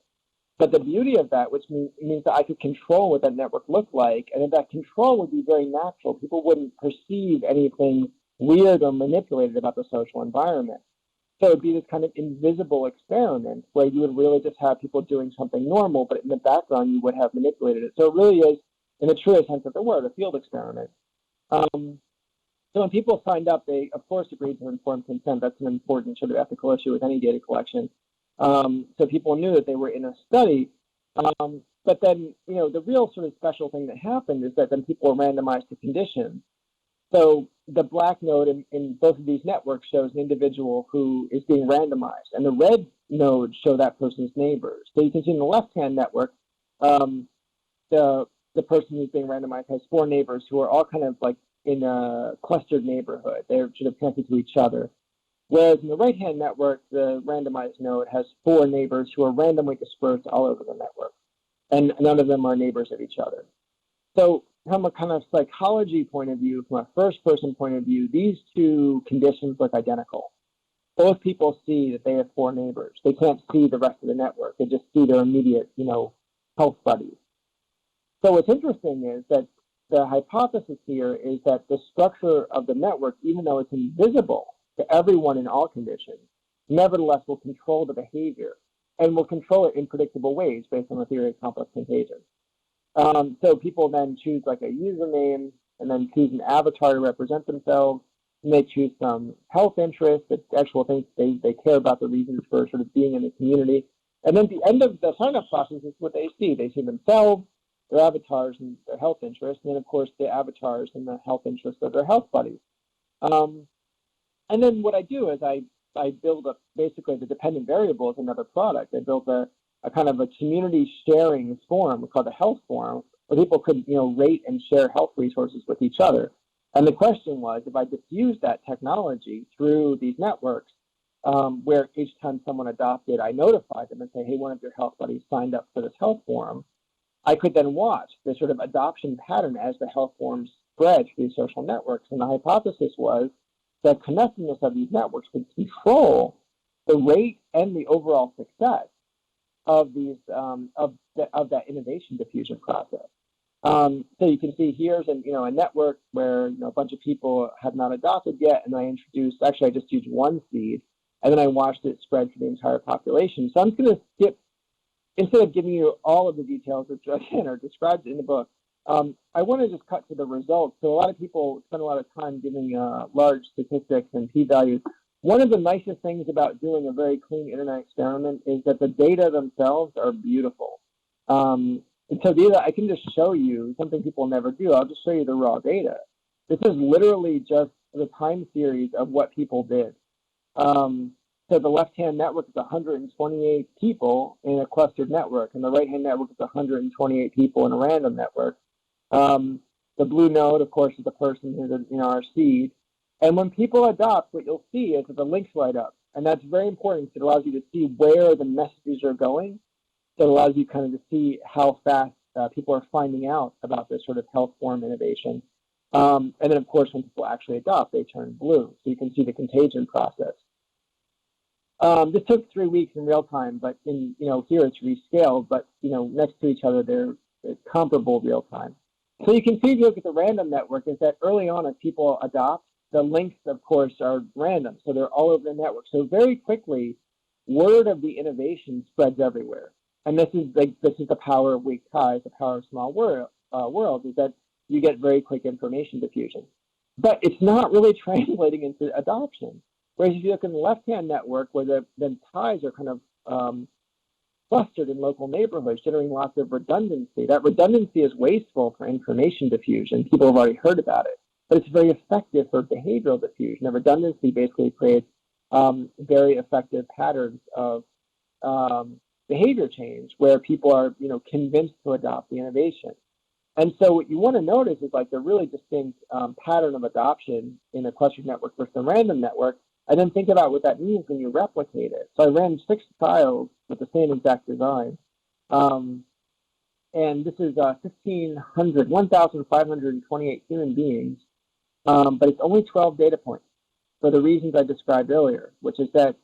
But the beauty of that, which means that I could control what that network looked like, and that control would be very natural. People wouldn't perceive anything weird or manipulated about the social environment. So it would be this kind of invisible experiment where you would really just have people doing something normal, but in the background you would have manipulated it. So it really is, in the truest sense of the word, a field experiment. So when people signed up, they, of course, agreed to informed consent. That's an important sort of ethical issue with any data collection. So people knew that they were in a study. But then, the real sort of special thing that happened is that then people were randomized to conditions. So the black node in both of these networks shows an individual who is being randomized, and the red nodes show that person's neighbors. So you can see in the left-hand network, the person who's being randomized has 4 neighbors who are all kind of like in a clustered neighborhood. They're sort of connected to each other. Whereas in the right-hand network, the randomized node has 4 neighbors who are randomly dispersed all over the network, and none of them are neighbors of each other. So from a kind of psychology point of view, from a first-person point of view, these two conditions look identical. Both people see that they have 4 neighbors. They can't see the rest of the network. They just see their immediate, health buddies. So what's interesting is that the hypothesis here is that the structure of the network, even though it's invisible to everyone in all conditions, nevertheless will control the behavior and will control it in predictable ways based on the theory of complex contagions. So people then choose like a username and then choose an avatar to represent themselves, and they choose some health interest, the actual things they care about, the reasons for sort of being in the community. And then at the end of the sign-up process is what they see. They see themselves, their avatars, and their health interests, and then of course the avatars and the health interests of their health buddies. And then what I do is I build basically the dependent variable is another product. I built a kind of a community sharing forum called the health forum, where people could rate and share health resources with each other. And the question was, if I diffuse that technology through these networks, where each time someone adopted, I notified them and say, hey, one of your health buddies signed up for this health forum, I could then watch the sort of adoption pattern as the health forums spread through these social networks. And the hypothesis was the connectedness of these networks would control the rate and the overall success of these of that innovation diffusion process. So you can see here's a network where a bunch of people have not adopted yet, and I just used one seed, and then I watched it spread to the entire population. So I'm just going to skip, instead of giving you all of the details which again are described in the book. I want to just cut to the results. So a lot of people spend a lot of time giving large statistics and p-values. One of the nicest things about doing a very clean internet experiment is that the data themselves are beautiful. And so I can just show you something people never do. I'll just show you the raw data. This is literally just the time series of what people did. So the left-hand network is 128 people in a clustered network, and the right-hand network is 128 people in a random network. The blue node, of course, is the person who's in our seed. And when people adopt, what you'll see is that the links light up. And that's very important because it allows you to see where the messages are going. So it allows you kind of to see how fast people are finding out about this sort of health form innovation. And then, of course, when people actually adopt, they turn blue. So you can see the contagion process. This took 3 weeks in real time, but in here it's rescaled. But next to each other, they're comparable real time. So you can see if you look at the random network is that early on, as people adopt, the links, of course, are random. So they're all over the network. So very quickly, word of the innovation spreads everywhere. And this is the power of weak ties, the power of small worlds, is that you get very quick information diffusion. But it's not really translating into adoption. Whereas if you look in the left-hand network, where the ties are kind of clustered in local neighborhoods, generating lots of redundancy. That redundancy is wasteful for information diffusion. People have already heard about it. But it's very effective for behavioral diffusion. The redundancy basically creates very effective patterns of behavior change where people are, convinced to adopt the innovation. And so what you want to notice is like the really distinct pattern of adoption in a clustered network versus a random network, and then think about what that means when you replicate it. So I ran 6 trials with the same exact design. And this is 1,528 human beings, but it's only 12 data points for the reasons I described earlier, which is that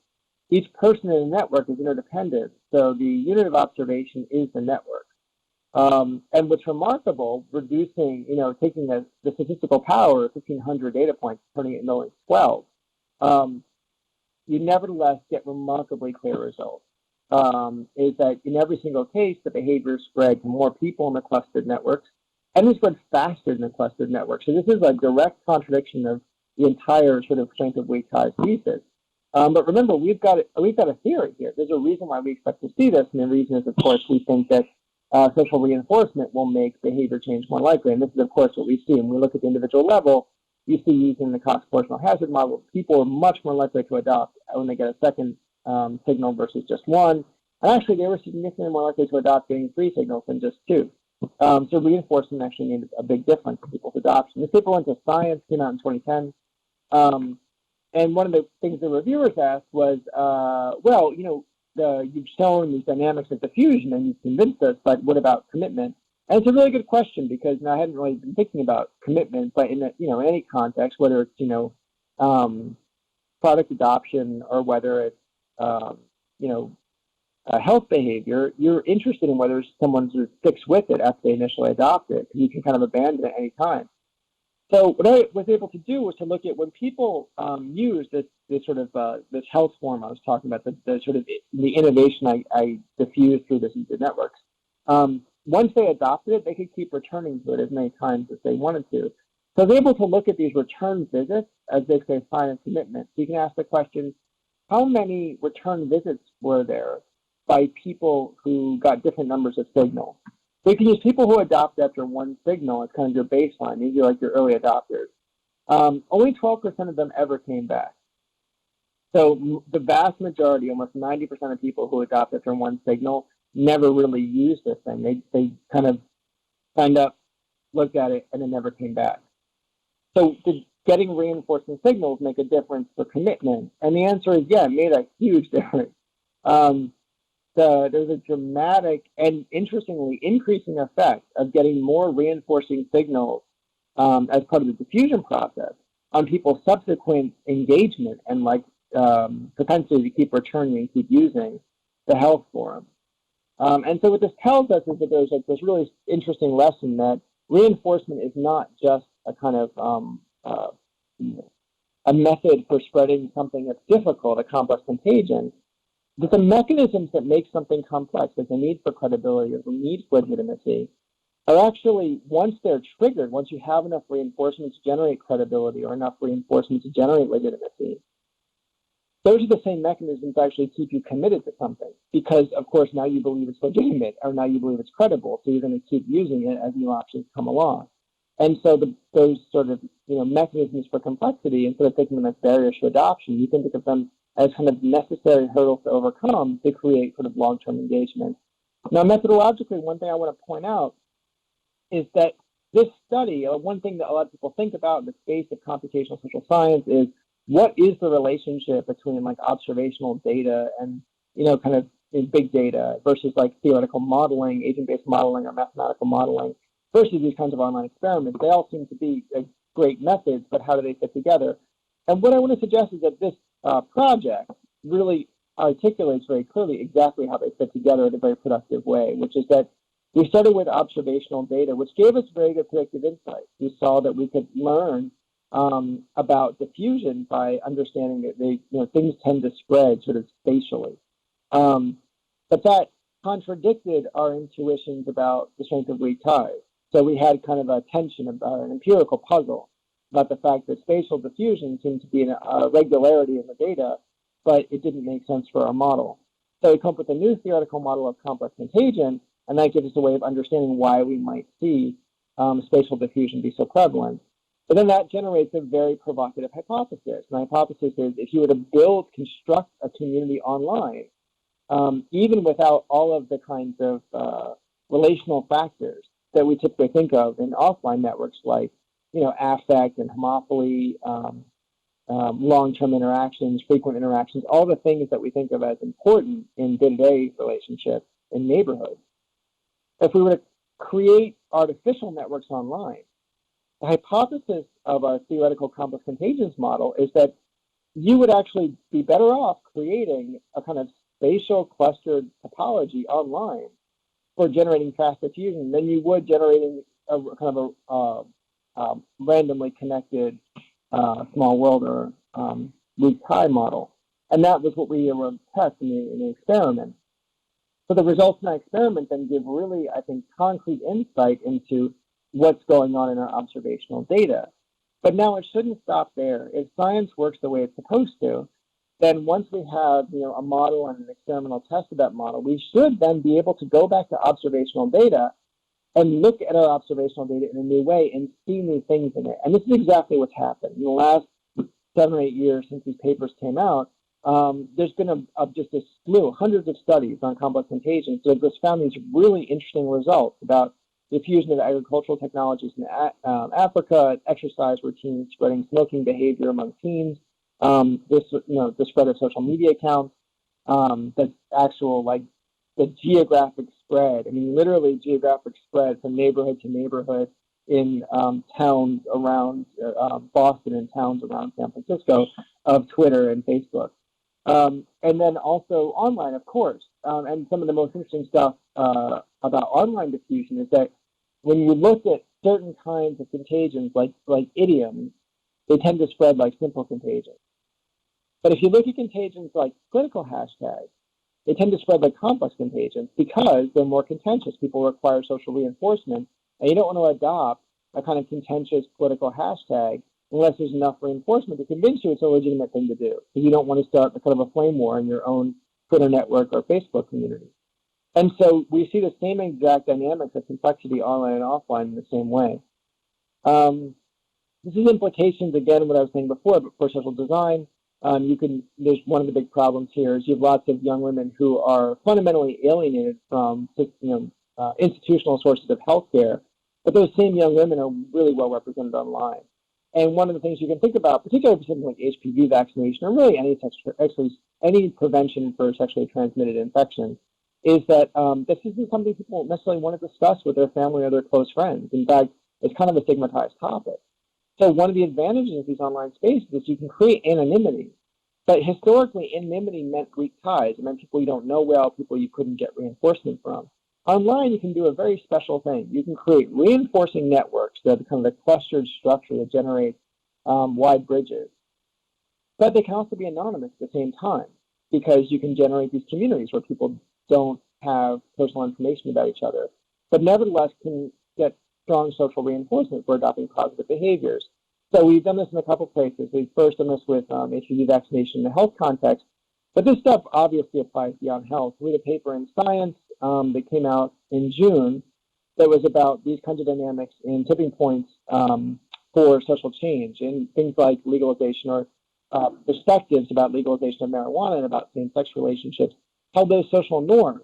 each person in the network is interdependent. So the unit of observation is the network. And what's remarkable, reducing, taking the statistical power of 1,500 data points, turning it into only 12, you nevertheless get remarkably clear results. Is that in every single case, the behavior spread to more people in the clustered networks, and it spread faster than the clustered network. So this is a direct contradiction of the entire sort of strength of weak ties thesis. But remember, we've got a theory here. There's a reason why we expect to see this, and the reason is, of course, we think that social reinforcement will make behavior change more likely. And this is, of course, what we see. When we look at the individual level, you see using the cost proportional hazard model, people are much more likely to adopt when they get a second signal versus just one. And actually, they were significantly more likely to adopt getting 3 signals than just 2. So reinforcement actually made a big difference in people's adoption. This paper went to Science, came out in 2010. And one of the things the reviewers asked was, you've shown these dynamics of diffusion and you've convinced us, but what about commitment? And it's a really good question because I hadn't really been thinking about commitment, but in any context, whether it's product adoption or whether it's health behavior, you're interested in whether someone sort of sticks with it after they initially adopt it, because you can kind of abandon it at any time. So what I was able to do was to look at when people use this health form I was talking about, the sort of the innovation I diffused through the networks. Once they adopted it, they could keep returning to it as many times as they wanted to. So I was able to look at these return visits as basically a sign of commitment. So you can ask the question, how many return visits were there by people who got different numbers of signals? So you can use people who adopt after 1 signal as kind of your baseline. These are like your early adopters. Only 12% of them ever came back. So the vast majority, almost 90% of people who adopt after 1 signal, never really used this thing. They kind of signed up, looked at it, and then never came back. So did getting reinforcing signals make a difference for commitment? And the answer is, yeah, it made a huge difference. There's a dramatic and interestingly increasing effect of getting more reinforcing signals as part of the diffusion process on people's subsequent engagement and propensity to keep returning and keep using the health forum. And so what this tells us is that there's this really interesting lesson that reinforcement is not just a kind of a method for spreading something that's difficult, a complex contagion. But the mechanisms that make something complex, like the need for credibility or the need for legitimacy, are actually, once they're triggered, once you have enough reinforcement to generate credibility or enough reinforcement to generate legitimacy, those are the same mechanisms that actually keep you committed to something. Because, of course, now you believe it's legitimate, or now you believe it's credible, so you're going to keep using it as new options come along. And so those sort of mechanisms for complexity, instead of thinking them as barriers to adoption, you can think of them as kind of necessary hurdles to overcome to create sort of long-term engagement. Now, methodologically, one thing I want to point out is that this study, one thing that a lot of people think about in the space of computational social science is what is the relationship between like observational data and kind of big data versus like theoretical modeling, agent-based modeling, or mathematical modeling versus these kinds of online experiments. They all seem to be great methods, but how do they fit together? And what I want to suggest is that this project really articulates very clearly exactly how they fit together in a very productive way, which is that we started with observational data, which gave us very good predictive insights. We saw that we could learn about diffusion by understanding that things tend to spread sort of spatially. But that contradicted our intuitions about the strength of weak ties. So we had kind of a tension about an empirical puzzle about the fact that spatial diffusion seemed to be a regularity in the data, but it didn't make sense for our model. So we come up with a new theoretical model of complex contagion, and that gives us a way of understanding why we might see spatial diffusion be so prevalent. But then that generates a very provocative hypothesis. And the hypothesis is if you were to construct a community online, even without all of the kinds of relational factors that we typically think of in offline networks like, affect and homophily, long-term interactions, frequent interactions, all the things that we think of as important in day-to-day relationships in neighborhoods. If we were to create artificial networks online, the hypothesis of our theoretical complex contagions model is that you would actually be better off creating a kind of spatial clustered topology online for generating fast diffusion than you would generating a kind of a randomly connected small world or weak tie model. And that was what we were testing in the experiment. So the results in that experiment then give really, I think, concrete insight into what's going on in our observational data. But now it shouldn't stop there. If science works the way it's supposed to, then once we have a model and an experimental test of that model, we should then be able to go back to observational data and look at our observational data in a new way and see new things in it. And this is exactly what's happened. In the last 7 or 8 years since these papers came out, there's been just a slew, hundreds of studies on complex contagions that have just found these really interesting results about diffusion of agricultural technologies in Africa, exercise routines spreading smoking behavior among teens, the spread of social media accounts, the actual the geographic spread. I mean, literally geographic spread from neighborhood to neighborhood in towns around Boston and towns around San Francisco of Twitter and Facebook. And then also online, of course. And some of the most interesting stuff about online diffusion is that when you look at certain kinds of contagions, like idioms, they tend to spread like simple contagions. But if you look at contagions like political hashtags, they tend to spread like complex contagions because they're more contentious. People require social reinforcement, and you don't want to adopt a kind of contentious political hashtag unless there's enough reinforcement to convince you it's a legitimate thing to do. So you don't want to start a kind of a flame war in your own Twitter network or Facebook community. And so we see the same exact dynamics of complexity online and offline in the same way. This is implications, again, what I was saying before, but for social design. There's one of the big problems here is you have lots of young women who are fundamentally alienated from institutional sources of healthcare, but those same young women are really well represented online. And one of the things you can think about, particularly for something like HPV vaccination, or really any prevention for sexually transmitted infections, is that this isn't something people necessarily want to discuss with their family or their close friends. In fact, it's kind of a stigmatized topic. So one of the advantages of these online spaces is you can create anonymity. But historically, anonymity meant weak ties. It meant people you don't know well, people you couldn't get reinforcement from. Online, you can do a very special thing. You can create reinforcing networks that are kind of a clustered structure that generates wide bridges. But they can also be anonymous at the same time because you can generate these communities where people don't have personal information about each other, but nevertheless can get strong social reinforcement for adopting positive behaviors. So we've done this in a couple places. We've first done this with HPV vaccination in the health context, but this stuff obviously applies beyond health. We had a paper in Science that came out in June that was about these kinds of dynamics in tipping points for social change, and things like legalization or perspectives about legalization of marijuana and about same-sex relationships, how those social norms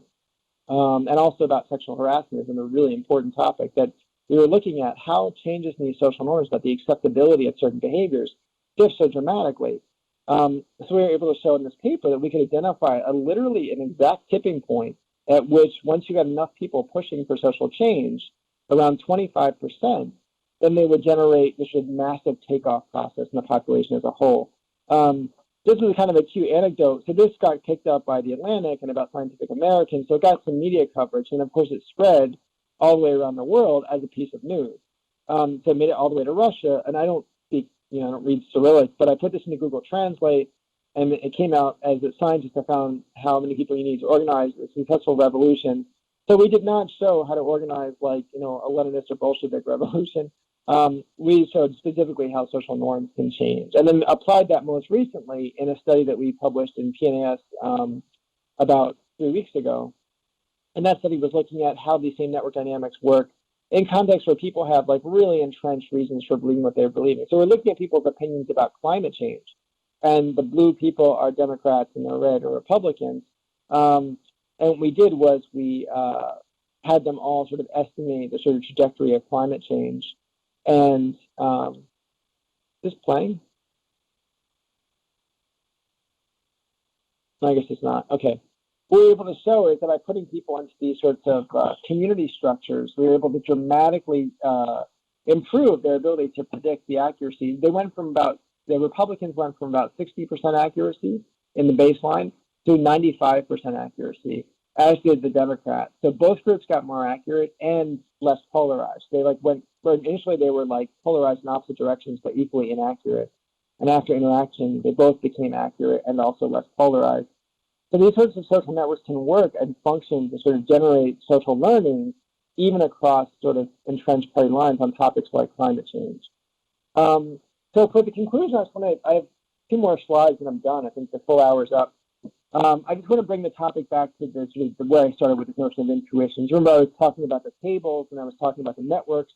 and also about sexual harassment is a really important topic that we were looking at, how changes in these social norms about the acceptability of certain behaviors shift so dramatically. So we were able to show in this paper that we could identify literally an exact tipping point at which once you got enough people pushing for social change, around 25%, then they would generate this massive takeoff process in the population as a whole. This is kind of a cute anecdote. So this got picked up by The Atlantic and about Scientific American, so it got some media coverage, and of course it spread all the way around the world as a piece of news. So it made it all the way to Russia, and I don't speak, I don't read Cyrillic, but I put this into Google Translate, and it came out as a scientist. I found how many people you need to organize a successful revolution. So we did not show how to organize like, a Leninist or Bolshevik revolution. We showed specifically how social norms can change, and then applied that most recently in a study that we published in PNAS about 3 weeks ago. And that study was looking at how these same network dynamics work in contexts where people have like really entrenched reasons for believing what they're believing. So we're looking at people's opinions about climate change, and the blue people are Democrats and the red are Republicans. And what we did was we had them all sort of estimate the sort of trajectory of climate change. And just playing? I guess it's not. Okay. What we were able to show is that by putting people into these sorts of community structures, we were able to dramatically improve their ability to predict the accuracy. The Republicans went from about 60% accuracy in the baseline to 95% accuracy, as did the Democrats. So both groups got more accurate and less polarized. They initially they were like polarized in opposite directions, but equally inaccurate. And after interaction, they both became accurate and also less polarized. So these sorts of social networks can work and function to sort of generate social learning, even across sort of entrenched party lines on topics like climate change. So for the conclusion, I have 2 more slides and I'm done. I think the full hour is up. I just want to bring the topic back to where I started with this notion of intuitions. Remember, I was talking about the tables, and I was talking about the networks,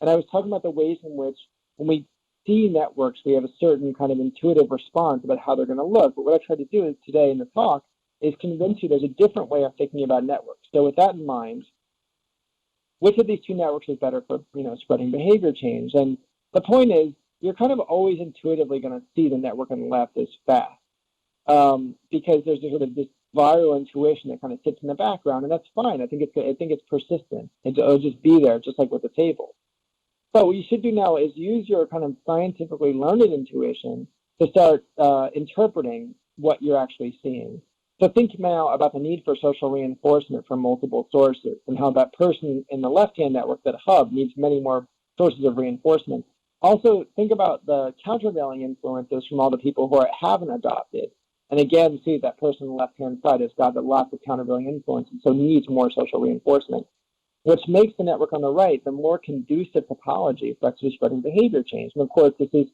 and I was talking about the ways in which, when we see networks, we have a certain kind of intuitive response about how they're going to look. But what I tried to do today in the talk is convince you there's a different way of thinking about networks. So with that in mind, which of these 2 networks is better for spreading behavior change? And the point is, you're kind of always intuitively going to see the network on the left as fast. Because there's this viral intuition that kind of sits in the background, and that's fine. I think it's persistent. It'll just be there, just like with the table. But what you should do now is use your kind of scientifically learned intuition to start interpreting what you're actually seeing. So think now about the need for social reinforcement from multiple sources, and how that person in the left-hand network, that hub, needs many more sources of reinforcement. Also, think about the countervailing influences from all the people who haven't adopted. And again, see that person on the left-hand side has got lots of countervailing influences, so needs more social reinforcement, which makes the network on the right the more conducive topology for actually spreading behavior change. And of course, this is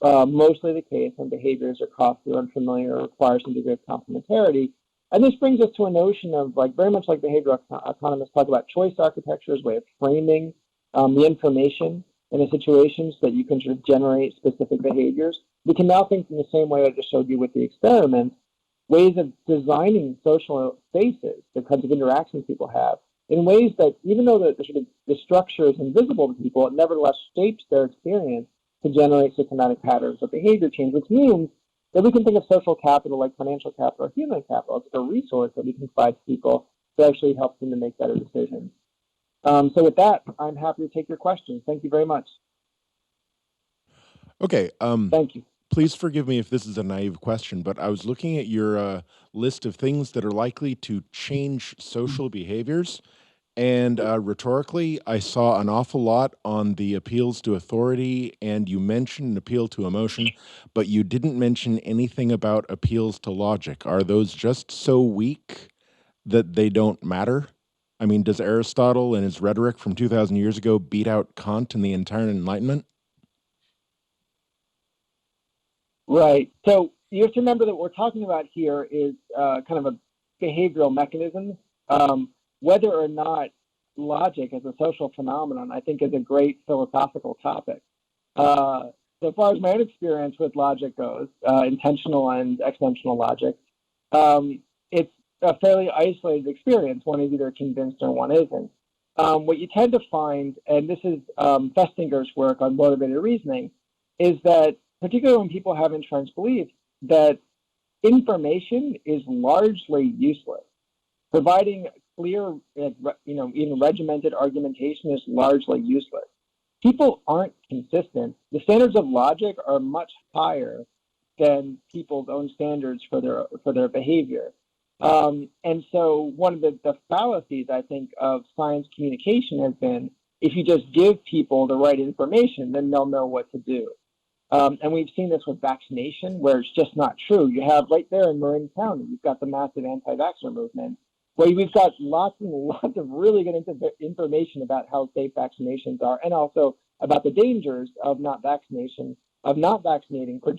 mostly the case when behaviors are costly or unfamiliar or require some degree of complementarity. And this brings us to a notion of, very much like behavioral economists talk about choice architecture as a way of framing the information in a situation so that you can sort of generate specific behaviors. We can now think in the same way I just showed you with the experiment, ways of designing social spaces, the kinds of interactions people have, in ways that, even though the structure is invisible to people, it nevertheless shapes their experience to generate systematic patterns of behavior change, which means that we can think of social capital like financial capital or human capital as a resource that we can provide to people to actually help them to make better decisions. So with that, I'm happy to take your questions. Thank you very much. Okay. Thank you. Please forgive me if this is a naive question, but I was looking at your list of things that are likely to change social behaviors, and rhetorically, I saw an awful lot on the appeals to authority, and you mentioned an appeal to emotion, but you didn't mention anything about appeals to logic. Are those just so weak that they don't matter? I mean, does Aristotle and his rhetoric from 2,000 years ago beat out Kant and the entire Enlightenment? Right. So you have to remember that what we're talking about here is kind of a behavioral mechanism. Whether or not logic as a social phenomenon, I think, is a great philosophical topic. So far as my own experience with logic goes, intentional and extensional logic, it's a fairly isolated experience. One is either convinced or one isn't. What you tend to find, and this is Festinger's work on motivated reasoning, is that particularly when people have entrenched beliefs, that information is largely useless. Providing clear, even regimented argumentation is largely useless. People aren't consistent. The standards of logic are much higher than people's own standards for their behavior. And so one of the fallacies, I think, of science communication has been, if you just give people the right information, then they'll know what to do. And we've seen this with vaccination, where it's just not true. You have right there in Marin County, you've got the massive anti-vaxxer movement, where we've got lots and lots of really good information about how safe vaccinations are, and also about the dangers of not vaccinating for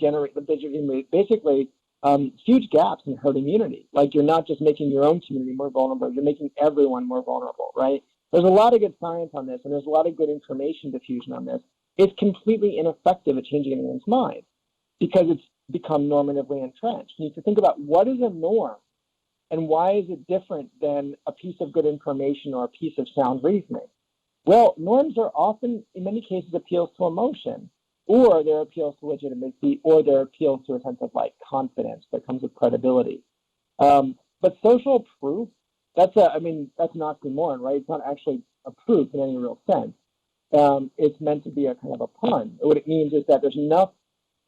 basically huge gaps in herd immunity. Like, you're not just making your own community more vulnerable, you're making everyone more vulnerable, right? There's a lot of good science on this, and there's a lot of good information diffusion on this. It's completely ineffective at changing anyone's mind because it's become normatively entrenched. You need to think about what is a norm and why is it different than a piece of good information or a piece of sound reasoning? Well, norms are often, in many cases, appeals to emotion, or they're appeals to legitimacy, or they're appeals to a sense of like confidence that comes with credibility. But social proof, that's an oxymoron, right? It's not actually a proof in any real sense. It's meant to be a kind of a pun. What it means is that there's enough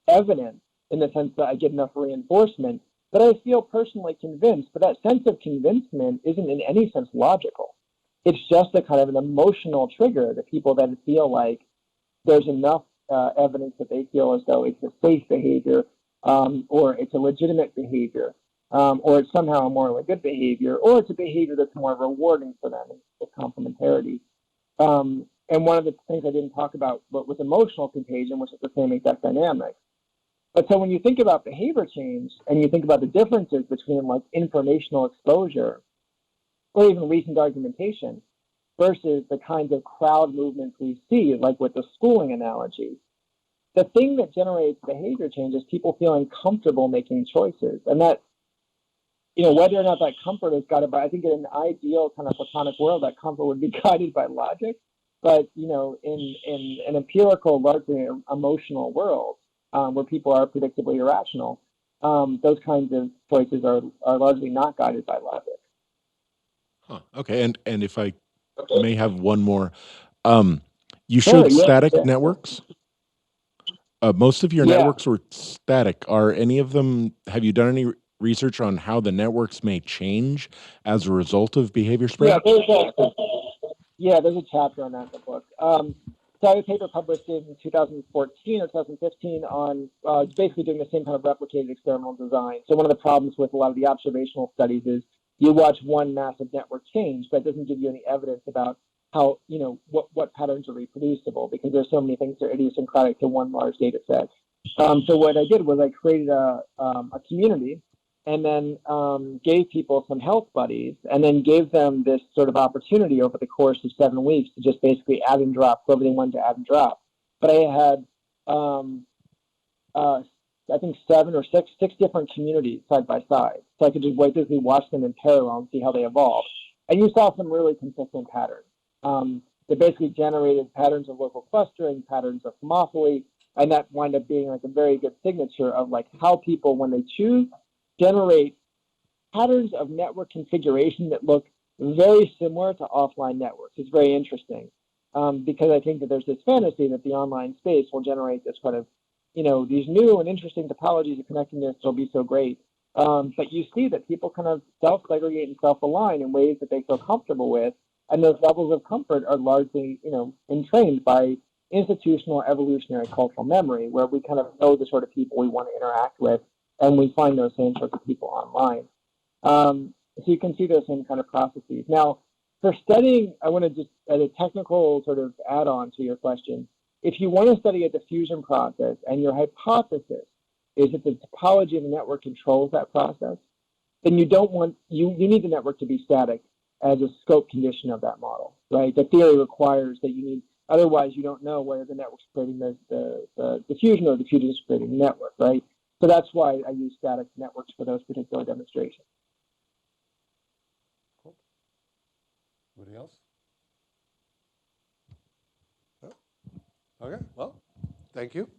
evidence in the sense that I get enough reinforcement that I feel personally convinced, but that sense of convincement isn't in any sense logical. It's just a kind of an emotional trigger that people then feel like there's enough evidence that they feel as though it's a safe behavior, or it's a legitimate behavior, or it's somehow a morally good behavior, or it's a behavior that's more rewarding for them, the complementarity. And one of the things I didn't talk about was emotional contagion, which is the same exact dynamic. But so when you think about behavior change and you think about the differences between like informational exposure or even reasoned argumentation versus the kinds of crowd movements we see, like with the schooling analogy, the thing that generates behavior change is people feeling comfortable making choices. And that, whether or not that comfort is guided by, I think in an ideal kind of platonic world, that comfort would be guided by logic. But, in an empirical, largely emotional world, where people are predictably irrational, those kinds of choices are largely not guided by logic. Huh. Okay, and if I may have one more, you Sure, showed static networks. Most of your Yeah. networks were static. Are any of them? Have you done any research on how the networks may change as a result of behavior spread? There's a chapter on that in the book. So I have a paper published in 2014 or 2015 on basically doing the same kind of replicated experimental design. So one of the problems with a lot of the observational studies is you watch one massive network change, but it doesn't give you any evidence about how, what patterns are reproducible, because there's so many things that are idiosyncratic to one large data set. So what I did was I created a community and then gave people some health buddies, and then gave them this sort of opportunity over the course of 7 weeks to just basically add and drop whoever they wanted to add and drop. But I had, I think 7 or 6 different communities side by side. So I could just basically watch them in parallel and see how they evolved. And you saw some really consistent patterns. They basically generated patterns of local clustering, patterns of homophily, and that wound up being like a very good signature of like how people, when they choose, generate patterns of network configuration that look very similar to offline networks. It's very interesting because I think that there's this fantasy that the online space will generate this kind of, these new and interesting topologies of connectedness that'll be so great. But you see that people kind of self-segregate and self-align in ways that they feel comfortable with, and those levels of comfort are largely, entrained by institutional, evolutionary, cultural memory, where we kind of know the sort of people we want to interact with, and we find those same sorts of people online. So you can see those same kind of processes. Now, for studying, I want to just, as a technical sort of add-on to your question, if you want to study a diffusion process and your hypothesis is that the topology of the network controls that process, then you don't want, you need the network to be static. as a scope condition of that model, right? The theory requires that you need, otherwise you don't know whether the network's creating the diffusion or diffusion is creating the network, right? So that's why I use static networks for those particular demonstrations. Cool. Anybody else? No? Okay, well, thank you.